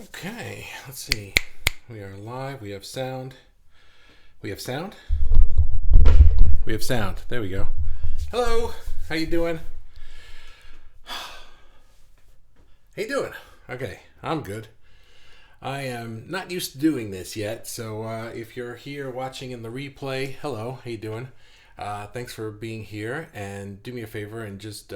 Okay, let's see. We are live. We have sound. We have sound. We have sound. There we go. Hello. How you doing? How you doing? Okay, I'm good. I am not used to doing this yet, so if you're here watching in the replay, hello. How you doing? Thanks for being here, and do me a favor and just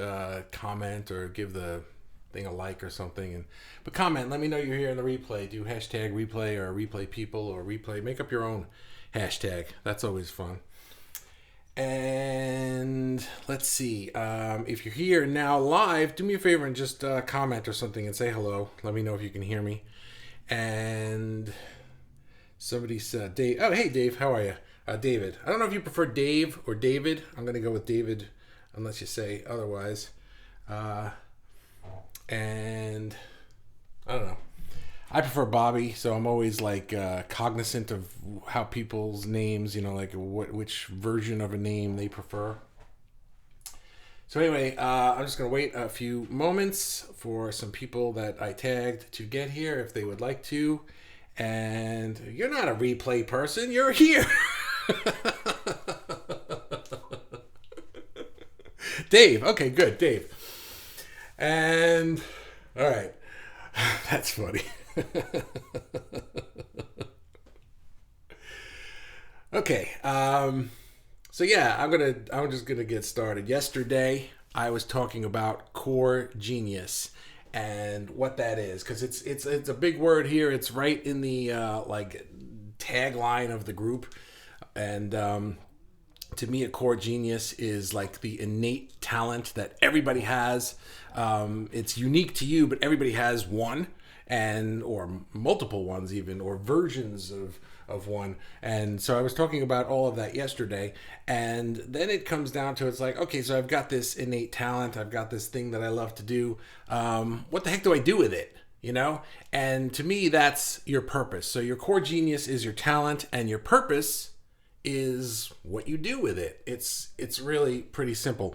comment or give the thing a like or something, but comment. Let me know you're here in the replay. Do hashtag replay or replay people or replay. Make up your own hashtag. That's always fun. And let's see. If you're here now live, do me a favor and just comment or something and say hello. Let me know if you can hear me. And somebody said, Dave. Oh, hey, Dave. How are you? David. I don't know if you prefer Dave or David. I'm going to go with David unless you say otherwise. And I don't know. I prefer Bobby, so I'm always like cognizant of how people's names, like which version of a name they prefer. So anyway, I'm just going to wait a few moments for some people that I tagged to get here if they would like to. And you're not a replay person, you're here. Dave. Okay, good. Dave. And all right. That's funny. Okay. So yeah, I'm just gonna get started. Yesterday, I was talking about core genius and what that is, because it's a big word here. It's right in the tagline of the group, and to me, a core genius is like the innate talent that everybody has. It's unique to you, but everybody has one, or multiple ones even, or versions of one. And so I was talking about all of that yesterday, and then it comes down to, it's like, okay, so I've got this innate talent, I've got this thing that I love to do. What the heck do I do with it? And to me, that's your purpose. So your core genius is your talent, and your purpose is what you do with it. It's really pretty simple.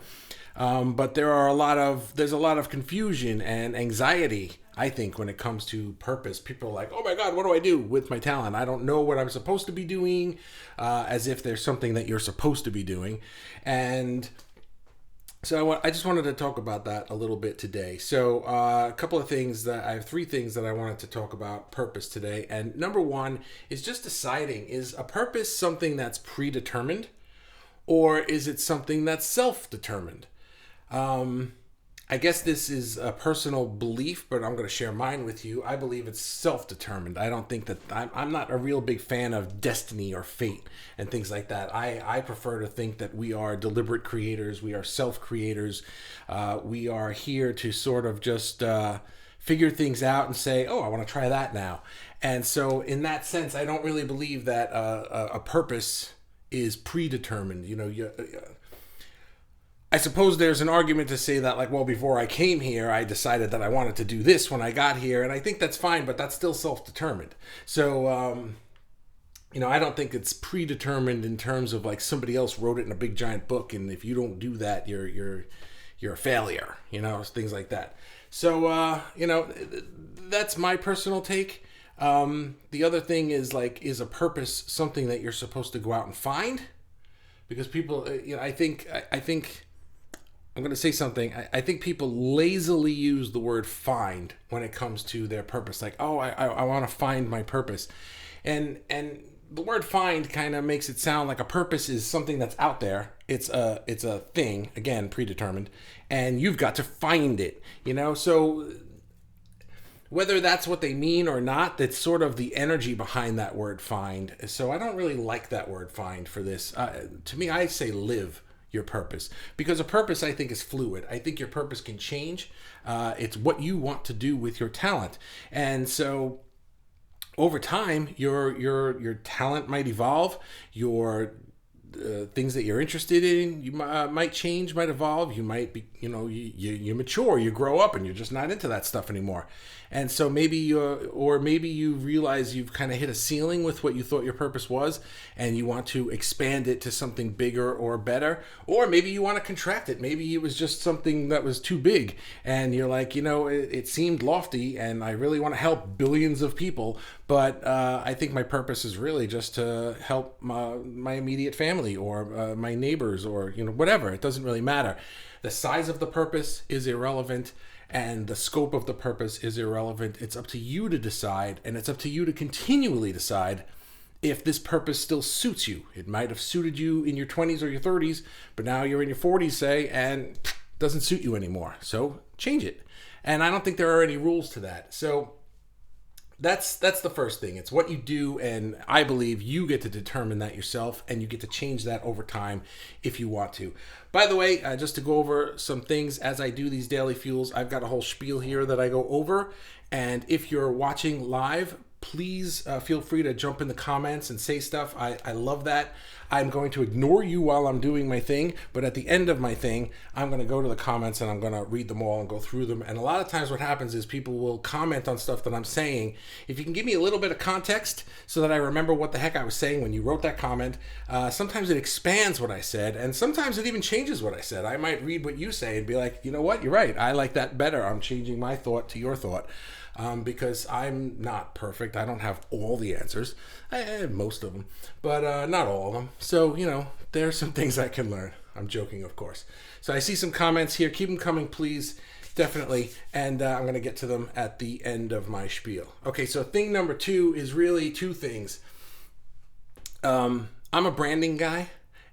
But there's a lot of confusion and anxiety, I think, when it comes to purpose. People are like, oh my God, what do I do with my talent? I don't know what I'm supposed to be doing, as if there's something that you're supposed to be doing. And so I just wanted to talk about that a little bit today. So a couple of things I have 3 things that I wanted to talk about purpose today. And number 1 is just deciding, is a purpose something that's predetermined, or is it something that's self-determined? I guess this is a personal belief, but I'm going to share mine with you. I believe it's self-determined. I don't think that I'm not a real big fan of destiny or fate and things like that. I prefer to think that we are deliberate creators. We are self-creators. We are here to sort of just figure things out and say, oh, I want to try that now. And so in that sense, I don't really believe that a purpose is predetermined. I suppose there's an argument to say that, like, well, before I came here, I decided that I wanted to do this when I got here, and I think that's fine, but that's still self-determined. So, I don't think it's predetermined in terms of like somebody else wrote it in a big giant book, and if you don't do that, you're a failure. Things like that. So, that's my personal take. The other thing is, like, is a purpose something that you're supposed to go out and find? Because people, I think. I'm going to say something. I think people lazily use the word find when it comes to their purpose. Like, oh, I want to find my purpose. And the word find kind of makes it sound like a purpose is something that's out there. It's a thing, again, predetermined, and you've got to find it, So whether that's what they mean or not, that's sort of the energy behind that word find. So I don't really like that word find for this. To me, I say live your purpose, because a purpose, I think, is fluid. I think your purpose can change. It's what you want to do with your talent, and so over time, your talent might evolve. Your things that you're interested in, you might change, might evolve. You might be, you mature, you grow up, and you're just not into that stuff anymore. And so maybe, or maybe you realize you've kind of hit a ceiling with what you thought your purpose was, and you want to expand it to something bigger or better. Or maybe you want to contract it. Maybe it was just something that was too big, and you're like, it seemed lofty, and I really want to help billions of people, but I think my purpose is really just to help my immediate family or my neighbors or whatever. It doesn't really matter. The size of the purpose is irrelevant, and the scope of the purpose is irrelevant. It's up to you to decide, and it's up to you to continually decide if this purpose still suits you. It might have suited you in your 20s or your 30s, but now you're in your 40s, say, and it doesn't suit you anymore. So change it. And I don't think there are any rules to that. So that's the first thing. It's what you do, and I believe you get to determine that yourself, and you get to change that over time if you want to. By the way, just to go over some things as I do these daily fuels, I've got a whole spiel here that I go over, and if you're watching live, please feel free to jump in the comments and say stuff. I love that. I'm going to ignore you while I'm doing my thing, but at the end of my thing, I'm going to go to the comments and I'm going to read them all and go through them. And a lot of times what happens is people will comment on stuff that I'm saying. If you can give me a little bit of context so that I remember what the heck I was saying when you wrote that comment, sometimes it expands what I said, and sometimes it even changes what I said. I might read what you say and be like, you know what, you're right. I like that better. I'm changing my thought to your thought. Because I'm not perfect. I don't have all the answers. I have most of them, but not all of them. So, there are some things I can learn. I'm joking, of course. So I see some comments here. Keep them coming, please. Definitely. And I'm going to get to them at the end of my spiel. Okay, so thing number 2 is really 2 things. I'm a branding guy.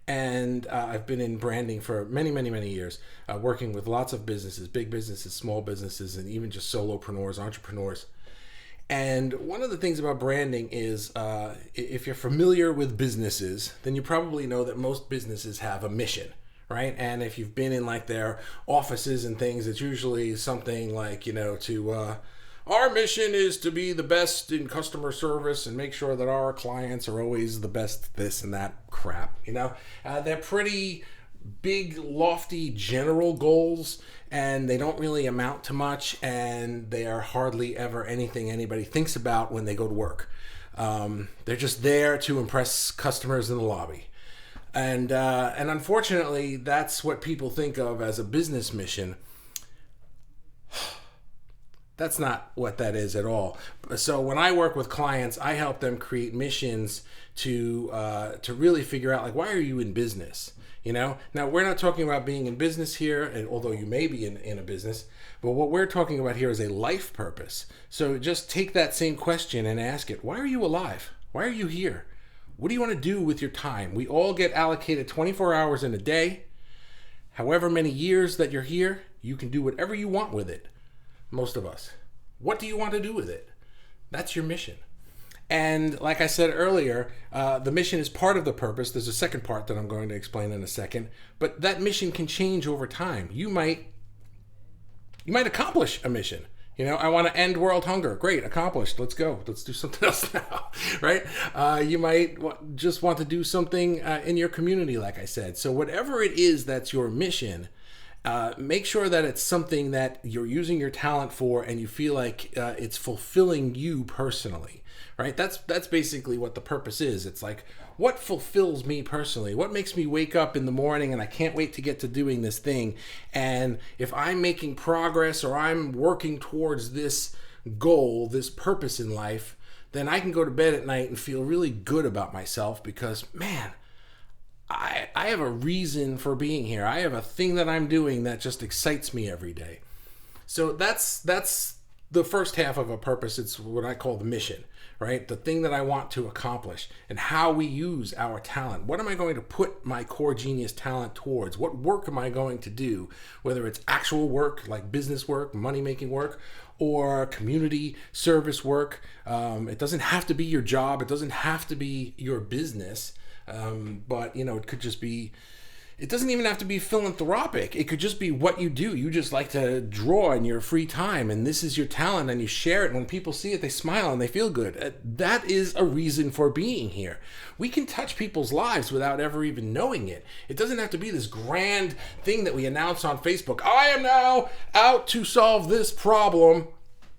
And I've been in branding for many, many, many years, working with lots of businesses, big businesses, small businesses, and even just solopreneurs, entrepreneurs. And one of the things about branding is if you're familiar with businesses, then you probably know that most businesses have a mission, right? And if you've been in like their offices and things, it's usually something like, our mission is to be the best in customer service and make sure that our clients are always the best this and that crap. They're pretty big, lofty, general goals, and they don't really amount to much, and they are hardly ever anything anybody thinks about when they go to work. They're just there to impress customers in the lobby. And unfortunately, that's what people think of as a business mission. That's not what that is at all. So when I work with clients, I help them create missions to really figure out, like, why are you in business? Now we're not talking about being in business here, and although you may be in a business, but what we're talking about here is a life purpose. So just take that same question and ask it. Why are you alive? Why are you here? What do you want to do with your time? We all get allocated 24 hours in a day. However many years that you're here, you can do whatever you want with it. Most of us. What do you want to do with it? That's your mission. And like I said earlier, the mission is part of the purpose. There's a second part that I'm going to explain in a second, but that mission can change over time. You might accomplish a mission. I want to end world hunger. Great, accomplished. Let's go. Let's do something else now, right? You might just want to do something in your community, like I said. So whatever it is that's your mission, make sure that it's something that you're using your talent for and you feel like it's fulfilling you personally, right? That's basically what the purpose is. It's like, what fulfills me personally? What makes me wake up in the morning and I can't wait to get to doing this thing? And if I'm making progress or I'm working towards this goal, this purpose in life, then I can go to bed at night and feel really good about myself because, man, I have a reason for being here. I have a thing that I'm doing that just excites me every day. So that's the first half of a purpose. It's what I call the mission, right? The thing that I want to accomplish and how we use our talent. What am I going to put my core genius talent towards? What work am I going to do? Whether it's actual work, like business work, money-making work, or community service work. It doesn't have to be your job. It doesn't have to be your business. But it could just be It doesn't even have to be philanthropic. It could just be what you do. You just like to draw in your free time, and this is your talent, and you share it. And when people see it, they smile and they feel good. That is a reason for being here. We can touch people's lives without ever even knowing it. It doesn't have to be this grand thing that we announce on Facebook. I am now out to solve this problem.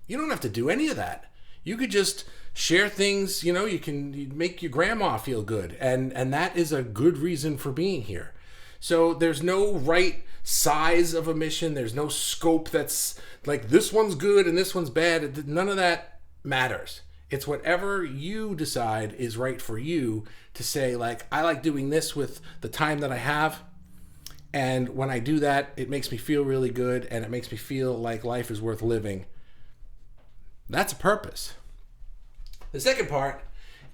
You don't have to do any of that. You could just share things, you can make your grandma feel good. And that is a good reason for being here. So there's no right size of a mission. There's no scope that's like this one's good and this one's bad. None of that matters. It's whatever you decide is right for you to say, like, I like doing this with the time that I have. And when I do that, it makes me feel really good and it makes me feel like life is worth living. That's a purpose. The second part,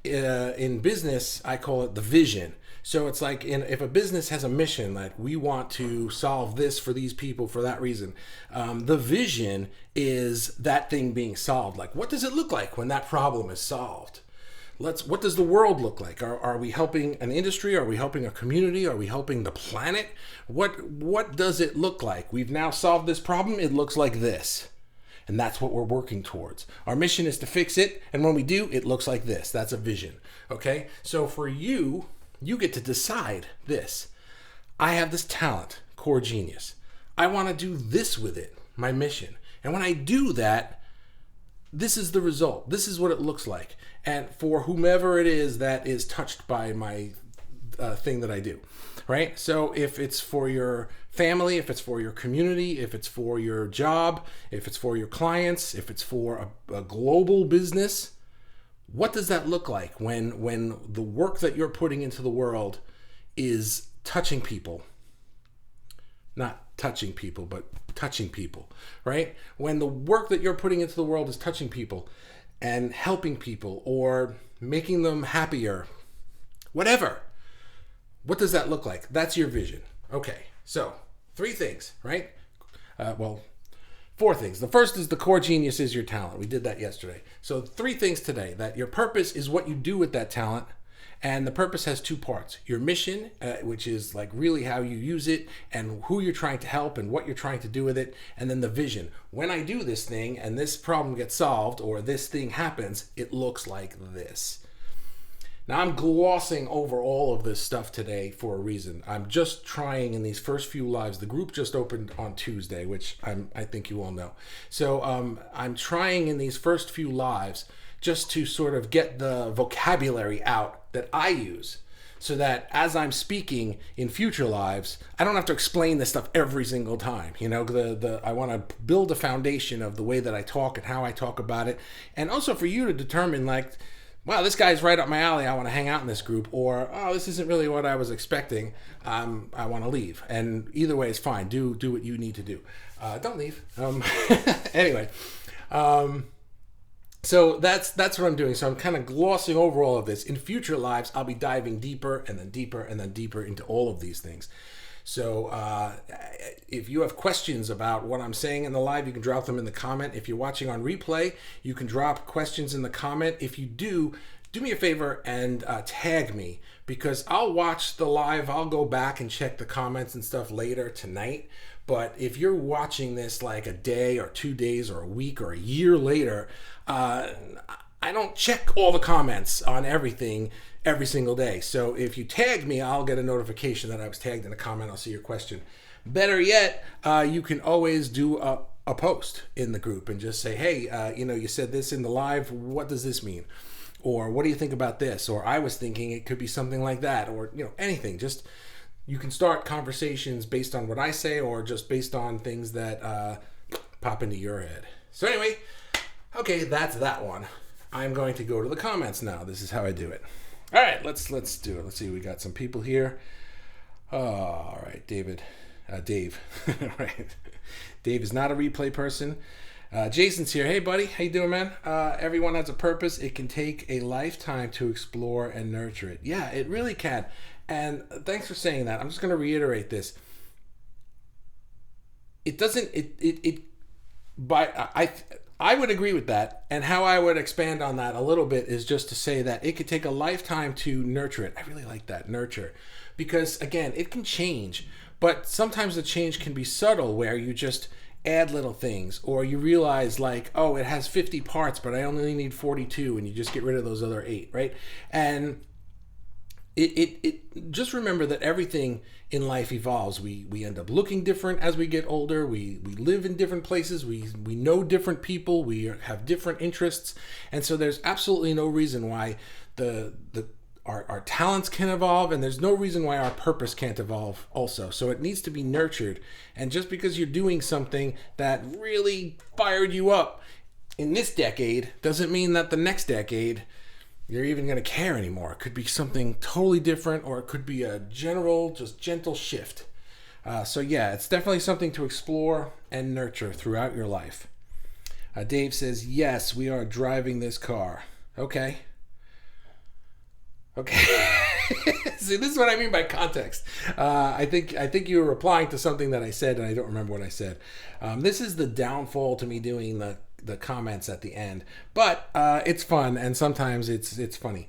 in business, I call it the vision. So it's like if a business has a mission, like we want to solve this for these people for that reason, the vision is that thing being solved. Like, what does it look like when that problem is solved? What does the world look like? Are we helping an industry? Are we helping a community? Are we helping the planet? What does it look like? We've now solved this problem. It looks like this. And that's what we're working towards. Our mission is to fix it. And when we do, it looks like this. That's a vision. Okay? So for you get to decide this. I have this talent, core genius. I want to do this with it, my mission. And when I do that, this is the result. This is what it looks like. And for whomever it is that is touched by my thing that I do, right? So if it's for your family, if it's for your community, if it's for your job, if it's for your clients, if it's for a global business, what does that look like when the work that you're putting into the world is touching people? Not touching people, but touching people, right? When the work that you're putting into the world is touching people and helping people or making them happier, whatever. What does that look like? That's your vision. Okay, so 3 things, right? 4 things. The first is the core genius is your talent. We did that yesterday. So 3 things today. That your purpose is what you do with that talent. And the purpose has 2 parts. Your mission, which is like really how you use it and who you're trying to help and what you're trying to do with it. And then the vision. When I do this thing and this problem gets solved or this thing happens, it looks like this. Now, I'm glossing over all of this stuff today for a reason. I'm just trying in these first few lives. The group just opened on Tuesday, which I think you all know. So I'm trying in these first few lives just to sort of get the vocabulary out that I use so that as I'm speaking in future lives, I don't have to explain this stuff every single time. I want to build a foundation of the way that I talk and how I talk about it. And also for you to determine, like, wow, this guy's right up my alley. I want to hang out in this group. Or, oh, this isn't really what I was expecting. I want to leave. And either way is fine. Do what you need to do. Don't leave. Anyway, so that's what I'm doing. So I'm kind of glossing over all of this. In future lives, I'll be diving deeper and then deeper and then deeper into all of these things. So if you have questions about what I'm saying in the live, you can drop them in the comment. If you're watching on replay, you can drop questions in the comment. If you do me a favor and tag me, because I'll watch the live. I'll go back and check the comments and stuff later tonight. But if you're watching this like a day or 2 days or a week or a year later, I don't check all the comments on everything every single day. So if you tag me, I'll get a notification that I was tagged in a comment. I'll see your question. Better yet, you can always do a post in the group and just say, hey, you said this in the live. What does this mean? Or what do you think about this? Or I was thinking it could be something like that. Or, anything. Just you can start conversations based on what I say or just based on things that pop into your head. So anyway, okay, that's that one. I'm going to go to the comments now. This is how I do it. All right, let's do it. Let's see. We got some people here. All right, Dave. Right. Dave is not a replay person. Jason's here. Hey, buddy. How you doing, man? Everyone has a purpose. It can take a lifetime to explore and nurture it. Yeah, it really can. And thanks for saying that. I'm just going to reiterate this. It doesn't. I would agree with that. And how I would expand on that a little bit is just to say that it could take a lifetime to nurture it. I really like that, nurture. Because again, it can change, but sometimes the change can be subtle where you just add little things, or you realize like, oh, it has 50 parts, but I only need 42, and you just get rid of those other 8, right? And it just remember that everything in life evolves. We end up looking different as we get older. We live in different places. We know different people. We have different interests, and so there's absolutely no reason why our talents can evolve, and there's no reason why our purpose can't evolve also. So it needs to be nurtured. And just because you're doing something that really fired you up in this decade doesn't mean that the next decade you're even going to care anymore. It could be something totally different, or it could be a general, just gentle shift. So yeah, it's definitely something to explore and nurture throughout your life. Dave says, yes, we are driving this car. Okay. See, this is what I mean by context. I think you were replying to something that I said, and I don't remember what I said. This is the downfall to me doing the comments at the end, but it's fun, and sometimes it's funny.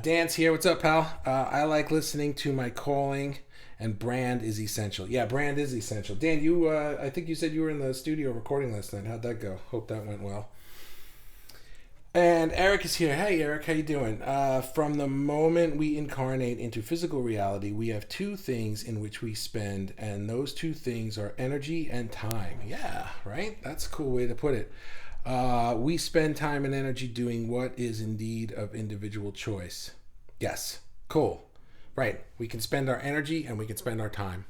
Dan's here. What's up, pal? I like listening to my calling, and brand is essential. Yeah, brand is essential. Dan, you I think you said you were in the studio recording last night. How'd that go? Hope that went well. And Eric is here. Hey, Eric, how you doing? From the moment we incarnate into physical reality, we have 2 things in which we spend, and those 2 things are energy and time. Yeah, right? That's a cool way to put it. We spend time and energy doing what is indeed of individual choice. Yes, cool. Right. We can spend our energy and we can spend our time.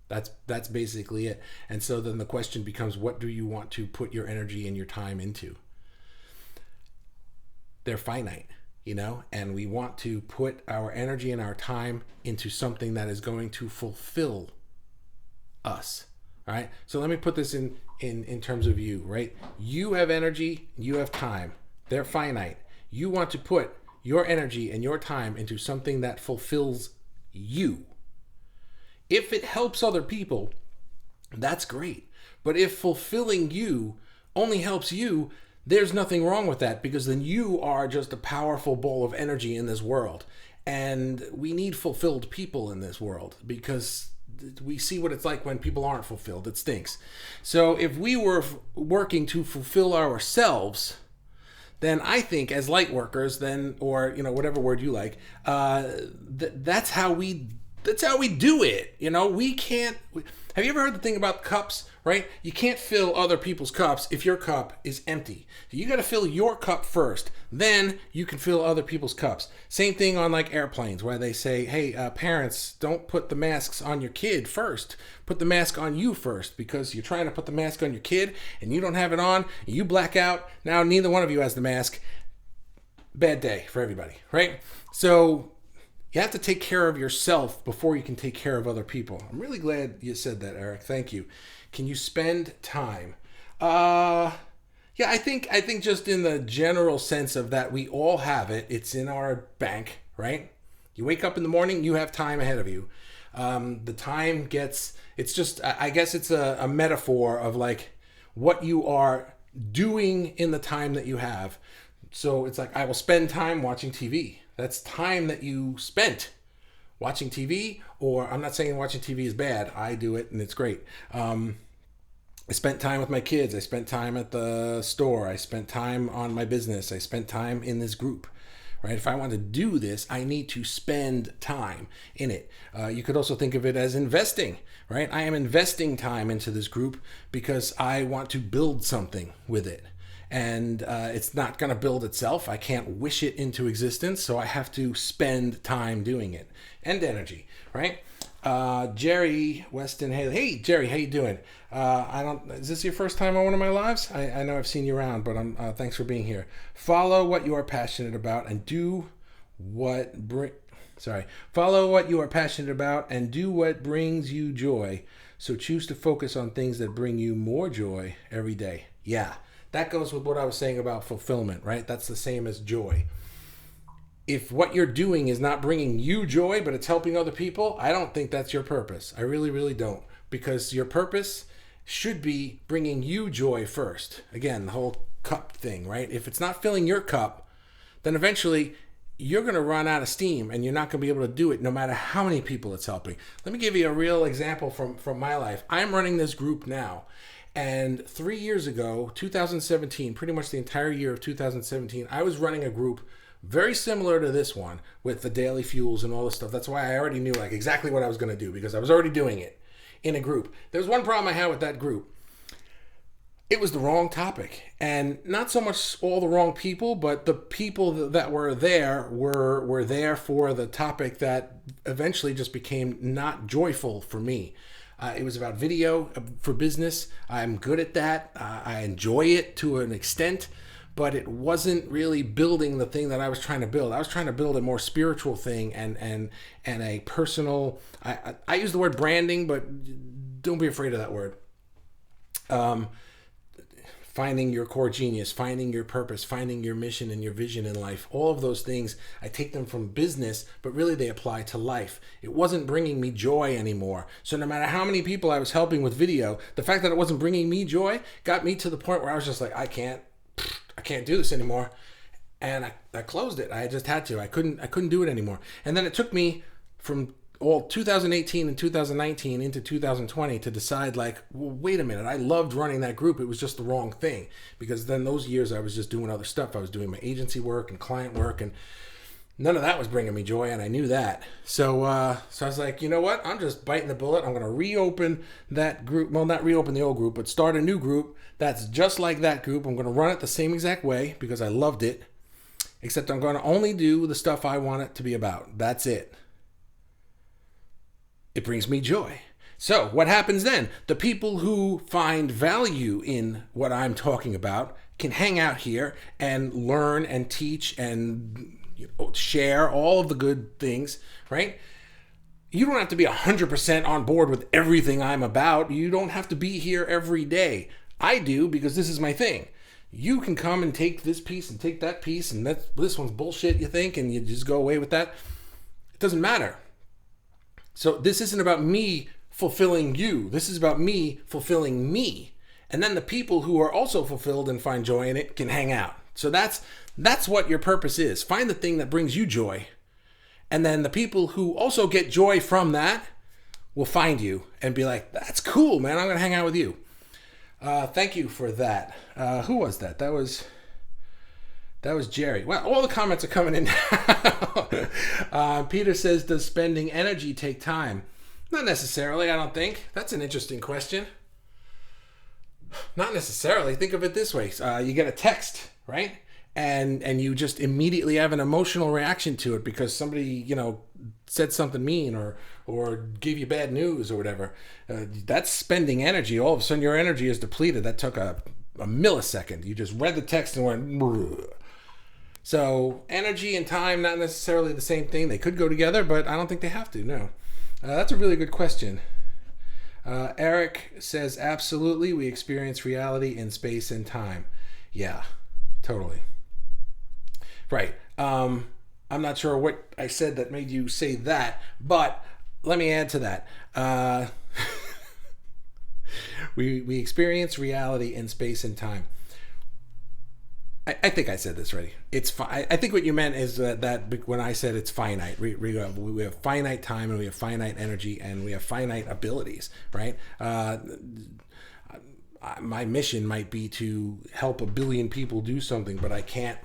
That's basically it. And so then the question becomes, what do you want to put your energy and your time into? They're finite, and we want to put our energy and our time into something that is going to fulfill us. All right. So let me put this in terms of you, right? You have energy, you have time. They're finite. You want to put your energy and your time into something that fulfills you. If it helps other people, that's great. But if fulfilling you only helps you, there's nothing wrong with that, because then you are just a powerful ball of energy in this world. And we need fulfilled people in this world, because we see what it's like when people aren't fulfilled. It stinks. So if we were working to fulfill ourselves, then I think as light workers, or whatever word you like, that's how we do it. We can't. Have you ever heard the thing about cups? Right? You can't fill other people's cups if your cup is empty. You got to fill your cup first. Then you can fill other people's cups. Same thing on like airplanes, where they say, hey, parents, don't put the masks on your kid first. Put the mask on you first, because you're trying to put the mask on your kid and you don't have it on. And you black out. Now neither one of you has the mask. Bad day for everybody, right? So you have to take care of yourself before you can take care of other people. I'm really glad you said that, Eric. Thank you. Can you spend time? Yeah, I think just in the general sense of that, we all have it. It's in our bank, right? You wake up in the morning, you have time ahead of you. The time it's just, I guess it's a metaphor of like what you are doing in the time that you have. So it's like, I will spend time watching TV. That's time that you spent watching TV, or I'm not saying watching TV is bad. I do it and it's great. I spent time with my kids. I spent time at the store. I spent time on my business. I spent time in this group, right? If I want to do this, I need to spend time in it. You could also think of it as investing, right? I am investing time into this group because I want to build something with it. And it's not going to build itself. I can't wish it into existence, so I have to spend time doing it. And energy, right? Jerry Weston Haley. Hey, Jerry, how you doing? Is this your first time on one of my lives? I know I've seen you around, but thanks for being here. Follow what you are passionate about and do what Follow what you are passionate about and do what brings you joy. So choose to focus on things that bring you more joy every day. Yeah. That goes with what I was saying about fulfillment, right? That's the same as joy. If what you're doing is not bringing you joy, but it's helping other people, I don't think that's your purpose. I really, really don't. Because your purpose should be bringing you joy first. Again, the whole cup thing, right? If it's not filling your cup, then eventually you're going to run out of steam and you're not going to be able to do it no matter how many people it's helping. Let me give you a real example from my life. I'm running this group now. And 3 years ago, 2017, pretty much the entire year of 2017, I was running a group very similar to this one with the daily fuels and all this stuff. That's why I already knew like exactly what I was going to do because I was already doing it in a group. There was one problem I had with that group. It was the wrong topic, and not so much all the wrong people, but the people that were there were there for the topic that eventually just became not joyful for me. It was about video for business. I'm good at that. I enjoy it to an extent, but it wasn't really building the thing that I was trying to build. I was trying to build a more spiritual thing and a personal. I use the word branding, but don't be afraid of that word. Finding your core genius, finding your purpose, finding your mission and your vision in life. All of those things, I take them from business, but really they apply to life. It wasn't bringing me joy anymore. So no matter how many people I was helping with video, the fact that it wasn't bringing me joy got me to the point where I was just like, I can't do this anymore. And I closed it. I just had to. I couldn't do it anymore. And then it took me from all 2018 and 2019 into 2020 to decide like, well, wait a minute, I loved running that group. It was just the wrong thing because then those years I was just doing other stuff. I was doing my agency work and client work and none of that was bringing me joy and I knew that. So I was like, you know what? I'm just biting the bullet. I'm going to reopen that group. Well, not reopen the old group, but start a new group that's just like that group. I'm going to run it the same exact way because I loved it, except I'm going to only do the stuff I want it to be about. That's it. It brings me joy. So what happens then? The people who find value in what I'm talking about can hang out here and learn and teach and share all of the good things, right? You don't have to be 100% on board with everything I'm about. You don't have to be here every day. I do because this is my thing. You can come and take this piece and take that piece and this one's bullshit, you think, and you just go away with that. It doesn't matter. So this isn't about me fulfilling you. This is about me fulfilling me. And then the people who are also fulfilled and find joy in it can hang out. So that's what your purpose is. Find the thing that brings you joy. And then the people who also get joy from that will find you and be like, that's cool, man. I'm going to hang out with you. Thank you for that. Who was that? That was Jerry. Well, all the comments are coming in now. Peter says, does spending energy take time? Not necessarily, I don't think. That's an interesting question. Not necessarily. Think of it this way. You get a text, right? And you just immediately have an emotional reaction to it because somebody, said something mean or gave you bad news or whatever. That's spending energy. All of a sudden your energy is depleted. That took a millisecond. You just read the text and went... Bruh. So energy and time, not necessarily the same thing. They could go together, but I don't think they have to, no. That's a really good question. Eric says, absolutely, we experience reality in space and time. Yeah, totally. Right. I'm not sure what I said that made you say that, but let me add to that. We experience reality in space and time. I think I said this already. It's I think what you meant is that when I said it's finite, we have finite time and we have finite energy and we have finite abilities, right? My mission might be to help 1 billion people do something, but I can't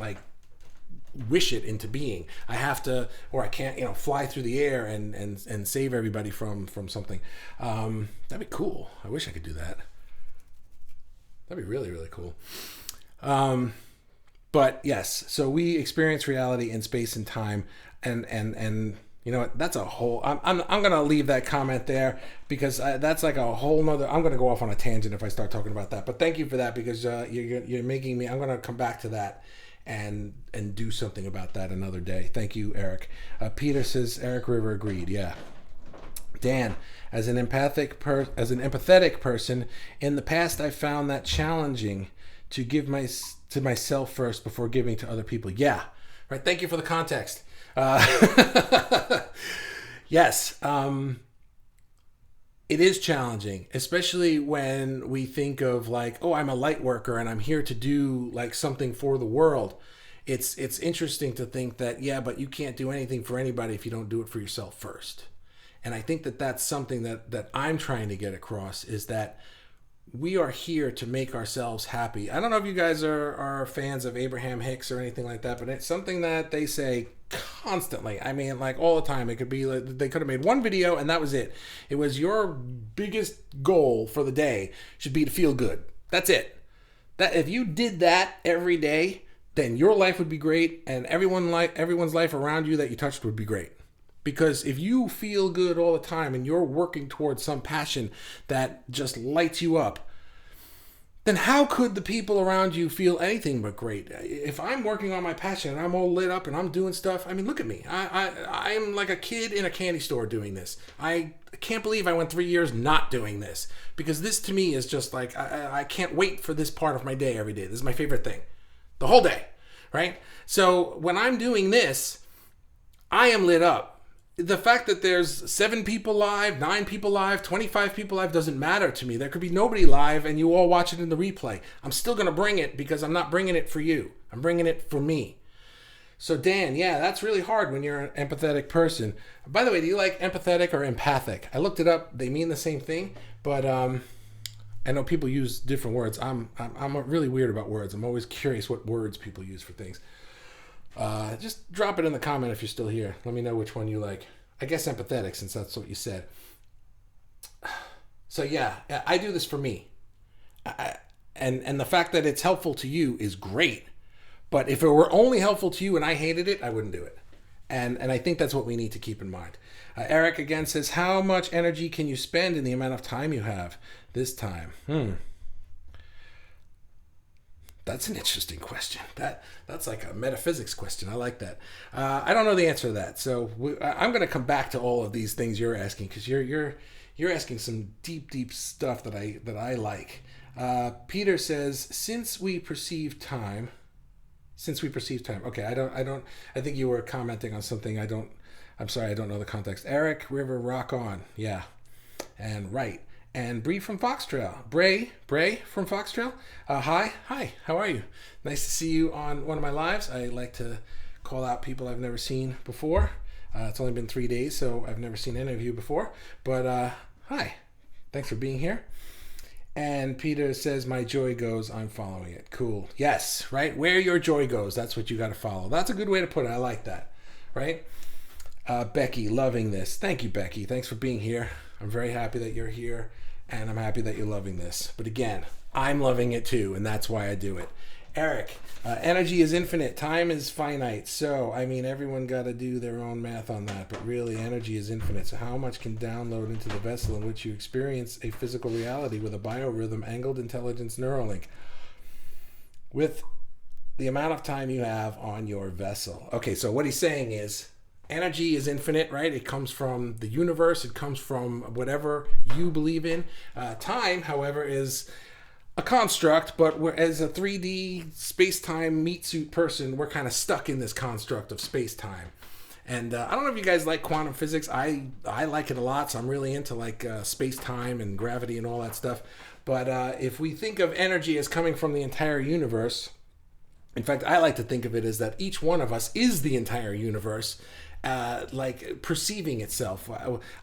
wish it into being. I have to, or I can't, fly through the air and save everybody from something. That'd be cool. I wish I could do that. That'd be really, really cool. But yes, so we experience reality in space and time, and you know what? That's a whole. I'm gonna leave that comment there because that's like a whole nother. I'm gonna go off on a tangent if I start talking about that. But thank you for that because you're making me. I'm gonna come back to that and do something about that another day. Thank you, Eric. Peter says Eric River agreed. Yeah. Dan, as an empathetic person, in the past I found that challenging to give to myself first before giving to other people. Yeah, right. Thank you for the context. Yes. It is challenging, especially when we think of like, oh, I'm a light worker and I'm here to do like something for the world. It's interesting to think that, yeah, but you can't do anything for anybody if you don't do it for yourself first. And I think that that's something that I'm trying to get across, is that we are here to make ourselves happy. I don't know if you guys are fans of Abraham Hicks or anything like that, but it's something that they say constantly. I mean, like all the time. It could be like they could have made one video and that was it. It was your biggest goal for the day should be to feel good. That's it. That if you did that every day, then your life would be great, and everyone's life around you that you touched would be great. Because if you feel good all the time and you're working towards some passion that just lights you up, then how could the people around you feel anything but great? If I'm working on my passion and I'm all lit up and I'm doing stuff, I mean, look at me. I'm like a kid in a candy store doing this. I can't believe I went 3 years not doing this, because this to me is just like, I can't wait for this part of my day every day. This is my favorite thing. The whole day, right? So when I'm doing this, I am lit up. The fact that there's 7 people live, 9 people live, 25 people live doesn't matter to me. There could be nobody live and you all watch it in the replay. I'm still going to bring it because I'm not bringing it for you. I'm bringing it for me. So Dan, yeah, that's really hard when you're an empathetic person. By the way, do you like empathetic or empathic? I looked it up. They mean the same thing, but I know people use different words. I'm really weird about words. I'm always curious what words people use for things. Just drop it in the comment if you're still here. Let me know which one you like. I guess empathetic, since that's what you said. So yeah, I do this for me. And the fact that it's helpful to you is great. But if it were only helpful to you and I hated it, I wouldn't do it. And I think that's what we need to keep in mind. Eric again says, how much energy can you spend in the amount of time you have this time? That's an interesting question. That's like a metaphysics question. I like that. I don't know the answer to that, so I'm going to come back to all of these things you're asking, because you're asking some deep stuff that I like. Peter says, since we perceive time. Okay, I think you were commenting on something. I'm sorry, I don't know the context. Eric River, rock on. Yeah, and right. And Bree from Foxtrail. Bray from Foxtrail. Hi, how are you? Nice to see you on one of my lives. I like to call out people I've never seen before. It's only been 3 days, so I've never seen any of you before. But hi, thanks for being here. And Peter says, my joy goes, I'm following it. Cool. Yes, right? Where your joy goes, that's what you got to follow. That's a good way to put it. I like that, right? Becky, loving this. Thank you, Becky. Thanks for being here. I'm very happy that you're here, and I'm happy that you're loving this. But again, I'm loving it too, and that's why I do it. Eric, energy is infinite, time is finite. So, I mean, everyone got to do their own math on that, but really, energy is infinite. So how much can download into the vessel in which you experience a physical reality with a biorhythm, angled intelligence, Neuralink? With the amount of time you have on your vessel. Okay, so what he's saying is, energy is infinite, right? It comes from the universe. It comes from whatever you believe in. Time, however, is a construct, but as a 3D space-time meat suit person, we're kind of stuck in this construct of space-time. And I don't know if you guys like quantum physics. I like it a lot, so I'm really into like space-time and gravity and all that stuff. But if we think of energy as coming from the entire universe, in fact, I like to think of it as that each one of us is the entire universe, like perceiving itself.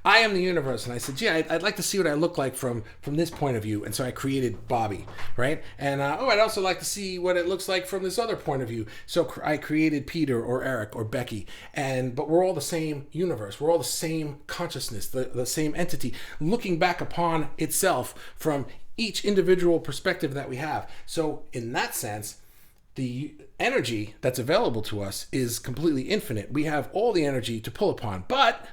I am the universe, and I said, yeah, I'd like to see what I look like from this point of view, and so I created Bobby, right? And I'd also like to see what it looks like from this other point of view, so I created Peter or Eric or Becky, but we're all the same universe, we're all the same consciousness, the same entity, looking back upon itself from each individual perspective that we have. So in that sense, the energy that's available to us is completely infinite. We have all the energy to pull upon, but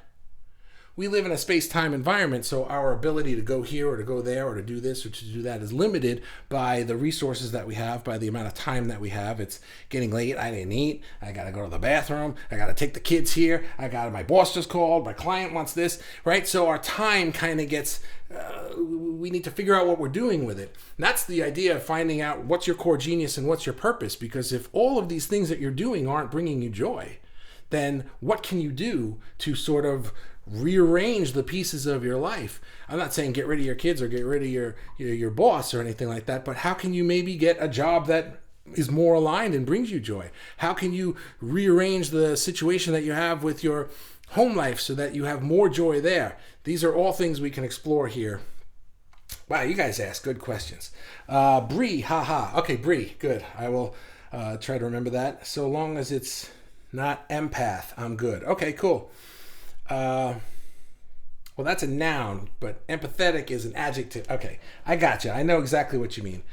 we live in a space-time environment, so our ability to go here or to go there or to do this or to do that is limited by the resources that we have, by the amount of time that we have. It's getting late. I didn't eat. I got to go to the bathroom. I got to take the kids here. My boss just called. My client wants this, right? So our time kind of gets, we need to figure out what we're doing with it. And that's the idea of finding out what's your core genius and what's your purpose, because if all of these things that you're doing aren't bringing you joy, then what can you do to sort of rearrange the pieces of your life. I'm not saying get rid of your kids or get rid of your boss or anything like that, but how can you maybe get a job that is more aligned and brings you joy? How can you rearrange the situation that you have with your home life so that you have more joy there? These are all things we can explore here. Wow, you guys ask good questions. Bree, haha. Okay, Bree, good. I will try to remember that. So long as it's not empath, I'm good. Okay, cool. Well, that's a noun, but empathetic is an adjective. Okay, I gotcha. I know exactly what you mean.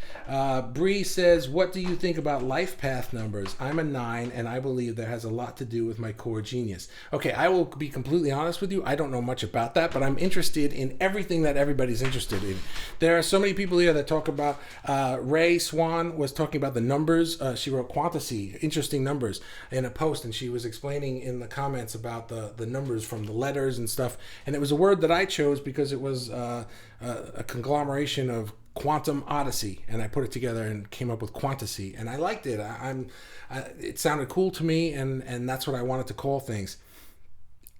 Bree says, what do you think about life path numbers? I'm a 9, and I believe that has a lot to do with my core genius. Okay, I will be completely honest with you. I don't know much about that, but I'm interested in everything that everybody's interested in. There are so many people here that talk about, Ray Swan was talking about the numbers. She wrote quantity, interesting numbers, in a post, and she was explaining in the comments about the numbers from the letters and stuff, and it was a word that I chose because it was a conglomeration of quantum odyssey, and I put it together and came up with quantity, and I liked it. It sounded cool to me, and that's what I wanted to call things.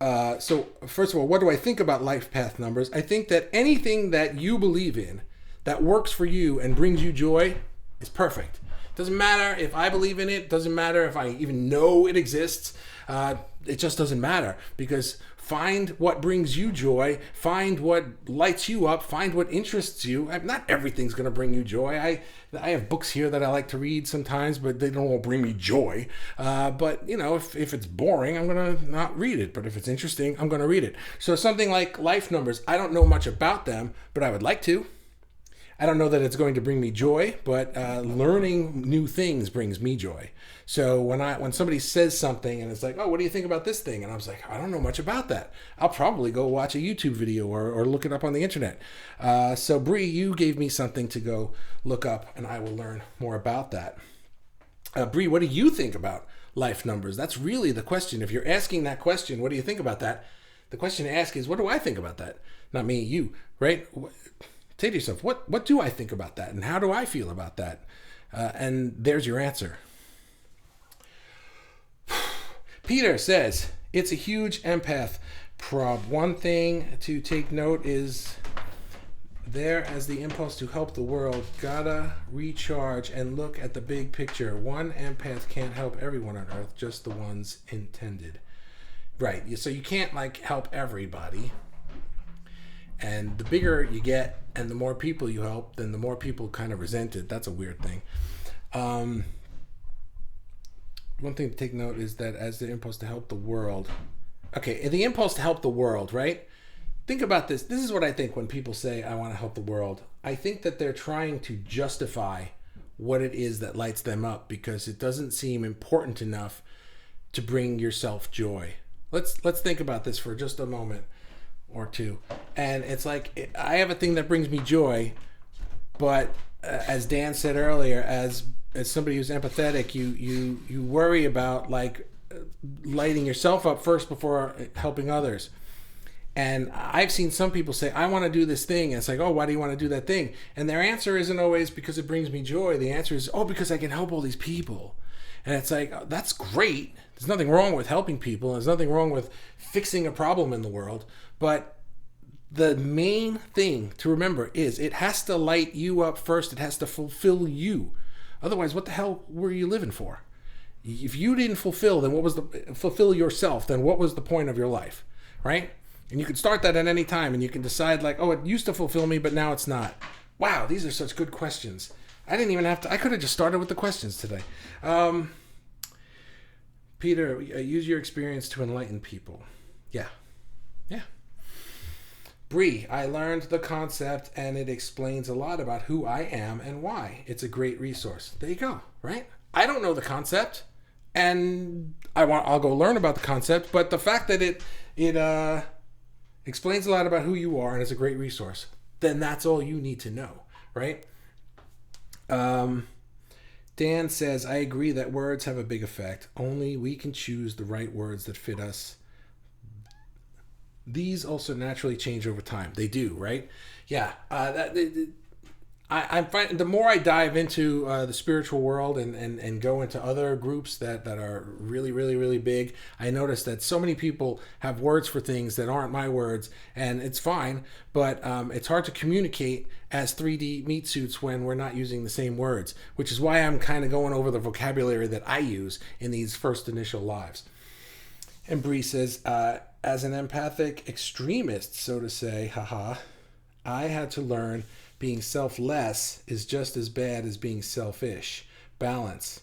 So first of all, what do I think about life path numbers? I think that anything that you believe in that works for you and brings you joy is perfect. Doesn't matter if I believe in it, doesn't matter if I even know it exists. It just doesn't matter, because find what brings you joy, find what lights you up, find what interests you. Not everything's going to bring you joy. I have books here that I like to read sometimes, but they don't all bring me joy. But, if it's boring, I'm going to not read it. But if it's interesting, I'm going to read it. So something like life numbers, I don't know much about them, but I would like to. I don't know that it's going to bring me joy, but learning new things brings me joy. So when somebody says something and it's like, oh, what do you think about this thing? And I was like, I don't know much about that. I'll probably go watch a YouTube video or look it up on the internet. So Bree, you gave me something to go look up, and I will learn more about that. Bree, what do you think about life numbers? That's really the question. If you're asking that question, what do you think about that? The question to ask is, what do I think about that? Not me, you, right? Say to yourself, what do I think about that? And how do I feel about that? And there's your answer. Peter says, it's a huge empath prob. One thing to take note is there as the impulse to help the world. Gotta recharge and look at the big picture. One empath can't help everyone on earth, just the ones intended. Right, so you can't help everybody. And the bigger you get and the more people you help, then the more people kind of resent it. That's a weird thing. One thing to take note is that as the impulse to help the world. Okay, the impulse to help the world, right? Think about this. This is what I think when people say, I want to help the world. I think that they're trying to justify what it is that lights them up, because it doesn't seem important enough to bring yourself joy. Let's think about this for just a moment or two. And it's like, I have a thing that brings me joy, but as Dan said earlier, as somebody who's empathetic, you worry about lighting yourself up first before helping others. And I've seen some people say, I want to do this thing. And it's like, oh, why do you want to do that thing? And their answer isn't always because it brings me joy. The answer is, oh, because I can help all these people. And it's like, oh, that's great. There's nothing wrong with helping people. There's nothing wrong with fixing a problem in the world. But the main thing to remember is it has to light you up first. It has to fulfill you. Otherwise, what the hell were you living for? If you didn't fulfill yourself, then what was the point of your life, right? And you can start that at any time, and you can decide oh, it used to fulfill me, but now it's not. Wow, these are such good questions. I didn't even have to. I could have just started with the questions today. Peter, use your experience to enlighten people. Yeah. Bree, I learned the concept, and it explains a lot about who I am and why. It's a great resource. There you go, right? I don't know the concept, and I'll go learn about the concept, but the fact that it explains a lot about who you are and is a great resource, then that's all you need to know, right? Dan says, I agree that words have a big effect. Only we can choose the right words that fit us. These also naturally change over time. They do, right? Yeah. I'm finding the more I dive into the spiritual world and go into other groups that are really, really, really big, I notice that so many people have words for things that aren't my words, and it's fine, but it's hard to communicate as 3D meat suits when we're not using the same words, which is why I'm kind of going over the vocabulary that I use in these first initial lives. And Bree says, as an empathic extremist, so to say, haha, I had to learn being selfless is just as bad as being selfish. Balance.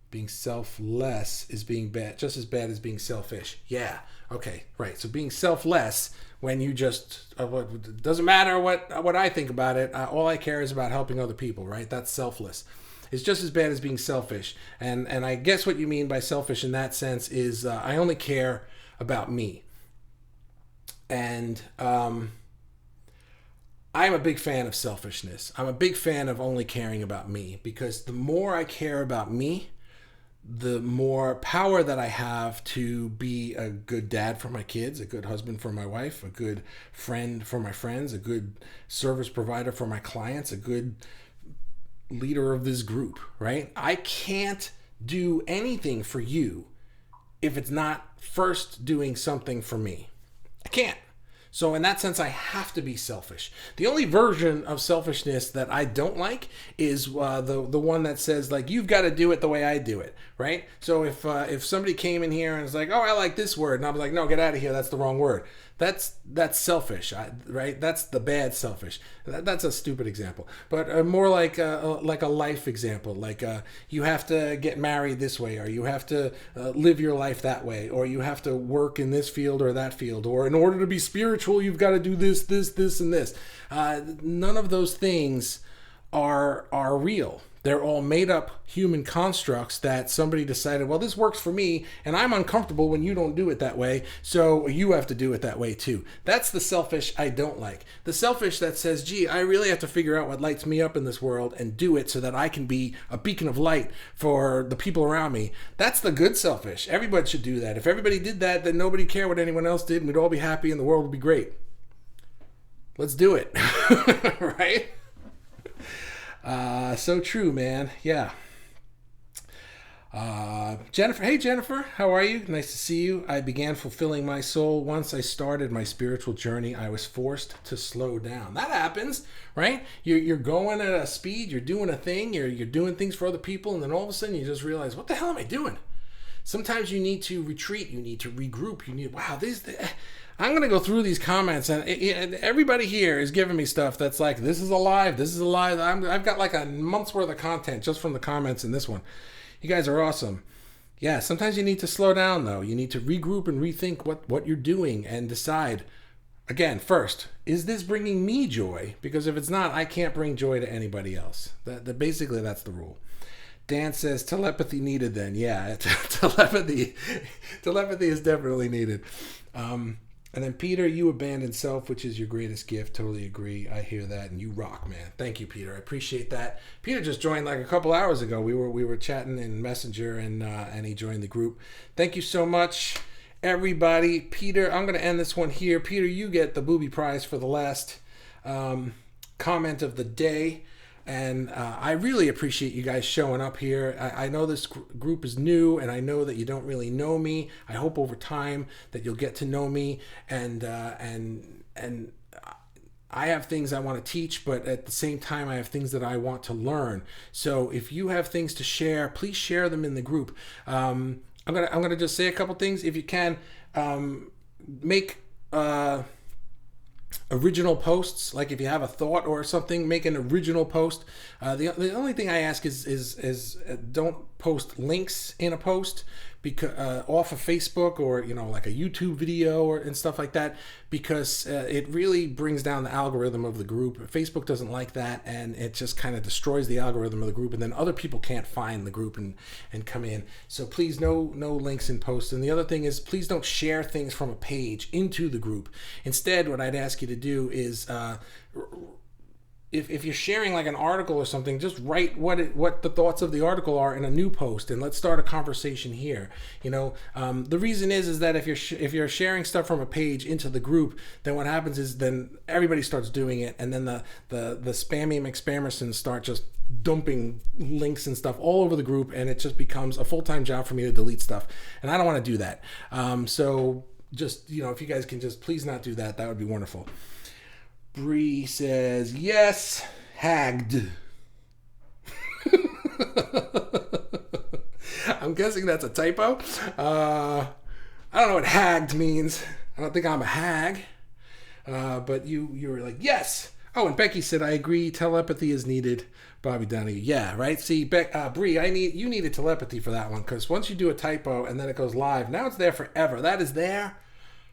Being selfless is being bad, just as bad as being selfish. Yeah. Okay. Right. So being selfless, when you just doesn't matter what I think about it. All I care is about helping other people. Right. That's selfless. It's just as bad as being selfish. And I guess what you mean by selfish in that sense is I only care about me. And I'm a big fan of selfishness. I'm a big fan of only caring about me, because the more I care about me, the more power that I have to be a good dad for my kids, a good husband for my wife, a good friend for my friends, a good service provider for my clients, a good leader of this group, right? I can't do anything for you if it's not first doing something for me. I can't. So in that sense, I have to be selfish. The only version of selfishness that I don't like is the one that says, like, you've got to do it the way I do it, right? So if somebody came in here and was like, oh, I like this word, and I was like, no, get out of here, that's the wrong word. That's selfish, right? That's the bad selfish. That's a stupid example, but more like a life example. Like you have to get married this way, or you have to live your life that way, or you have to work in this field or that field, or in order to be spiritual, you've got to do this, and this. None of those things are real. They're all made up human constructs that somebody decided, well, this works for me, and I'm uncomfortable when you don't do it that way, so you have to do it that way too. That's the selfish I don't like. The selfish that says, gee, I really have to figure out what lights me up in this world and do it so that I can be a beacon of light for the people around me. That's the good selfish. Everybody should do that. If everybody did that, then nobody cared what anyone else did, and we'd all be happy and the world would be great. Let's do it. Right? So true, man. Yeah. Jennifer. Hey, Jennifer. How are you? Nice to see you. I began fulfilling my soul. Once I started my spiritual journey, I was forced to slow down. That happens, right? You're going at a speed. You're doing a thing. You're doing things for other people. And then all of a sudden you just realize, what the hell am I doing? Sometimes you need to retreat. You need to regroup. You need, wow, I'm going to go through these comments, and everybody here is giving me stuff that's like, this is alive. I've got like a month's worth of content just from the comments in this one. You guys are awesome. Yeah, sometimes you need to slow down, though. You need to regroup and rethink what you're doing and decide, again, first, is this bringing me joy? Because if it's not, I can't bring joy to anybody else. Basically, that's the rule. Dan says telepathy needed then. Yeah, telepathy is definitely needed. And then Peter, you abandoned self, which is your greatest gift. Totally agree. I hear that, and you rock, man. Thank you, Peter. I appreciate that. Peter just joined like a couple hours ago. We were chatting in Messenger, and he joined the group. Thank you so much, everybody. Peter, I'm going to end this one here. Peter, you get the booby prize for the last comment of the day. And I really appreciate you guys showing up here. I know this group is new, and I know that you don't really know me. I hope over time that you'll get to know me, and I have things I want to teach, but at the same time, I have things that I want to learn. So if you have things to share, please share them in the group. I'm gonna just say a couple things. If you can, make original posts. Like if you have a thought or something, make an original post. The only thing I ask is don't post links in a post because off of Facebook or like a YouTube video and stuff like that, because it really brings down the algorithm of the group. Facebook doesn't like that, and it just kind of destroys the algorithm of the group, and then other people can't find the group and come in. So please, no links in posts. And the other thing is, please don't share things from a page into the group. Instead, what I'd ask you to do is if you're sharing like an article or something, just write what the thoughts of the article are in a new post, and let's start a conversation here. The reason is that if you're sharing stuff from a page into the group, then what happens is then everybody starts doing it, and then the spammy McSpammersons start just dumping links and stuff all over the group, and it just becomes a full-time job for me to delete stuff, and I don't want to do that. So just if you guys can just please not do that, that would be wonderful. Bree says, yes, hagged. I'm guessing that's a typo. I don't know what hagged means. I don't think I'm a hag. But you were like, yes. Oh, and Becky said, I agree, telepathy is needed. Bobby Donahue. Yeah, right? See, Bree, you needed telepathy for that one, because once you do a typo and then it goes live, now it's there forever. That is there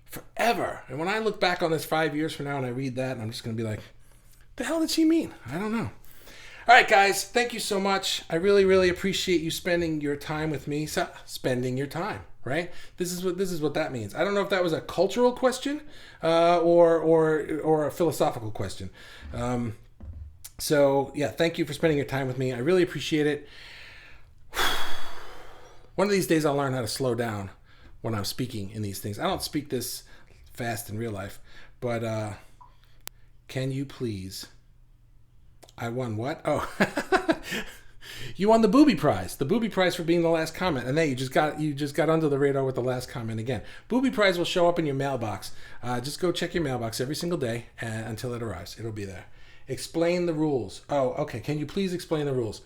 forever. And when I look back on this 5 years from now and I read that, I'm just going to be like, the hell did she mean? I don't know. All right, guys, thank you so much. I really, really appreciate you spending your time with me. Spending your time, right? This is what that means. I don't know if that was a cultural question or a philosophical question. So yeah, thank you for spending your time with me. I really appreciate it. One of these days I'll learn how to slow down when I'm speaking in these things. I don't speak this fast in real life, but can you please? I won what? Oh, you won the Booby Prize. The Booby Prize for being the last comment. And then you just got under the radar with the last comment again. Booby Prize will show up in your mailbox. Just go check your mailbox every single day until it arrives. It'll be there. Explain the rules. Oh, okay. Can you please explain the rules?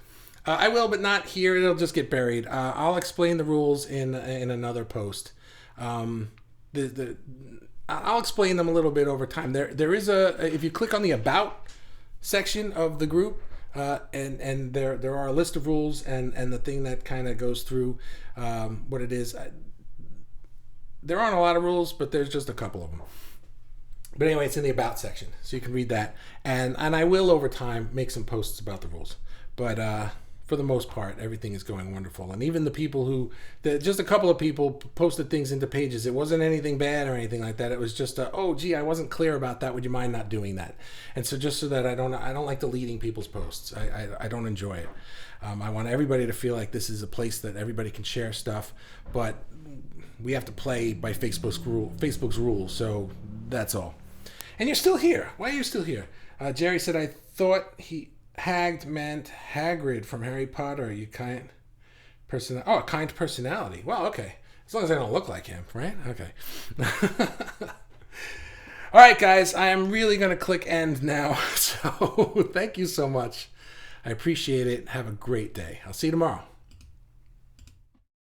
I will, but not here. It'll just get buried. I'll explain the rules in another post. I'll explain them a little bit over time. There is if you click on the About section of the group, and there are a list of rules and the thing that kind of goes through what it is. There aren't a lot of rules, but there's just a couple of them. But anyway, it's in the About section, so you can read that. And I will, over time, make some posts about the rules. But for the most part, everything is going wonderful. And even the people just a couple of people posted things into pages. It wasn't anything bad or anything like that. It was just, oh, gee, I wasn't clear about that. Would you mind not doing that? And so just so that I don't like deleting people's posts. I don't enjoy it. I want everybody to feel like this is a place that everybody can share stuff, but we have to play by Facebook's rules. So that's all. And you're still here. Why are you still here? Jerry said, I thought hagged meant Hagrid from Harry Potter. You kind person. Oh, a kind personality. Well, okay. As long as I don't look like him, right? Okay. All right, guys. I am really going to click end now. So thank you so much. I appreciate it. Have a great day. I'll see you tomorrow.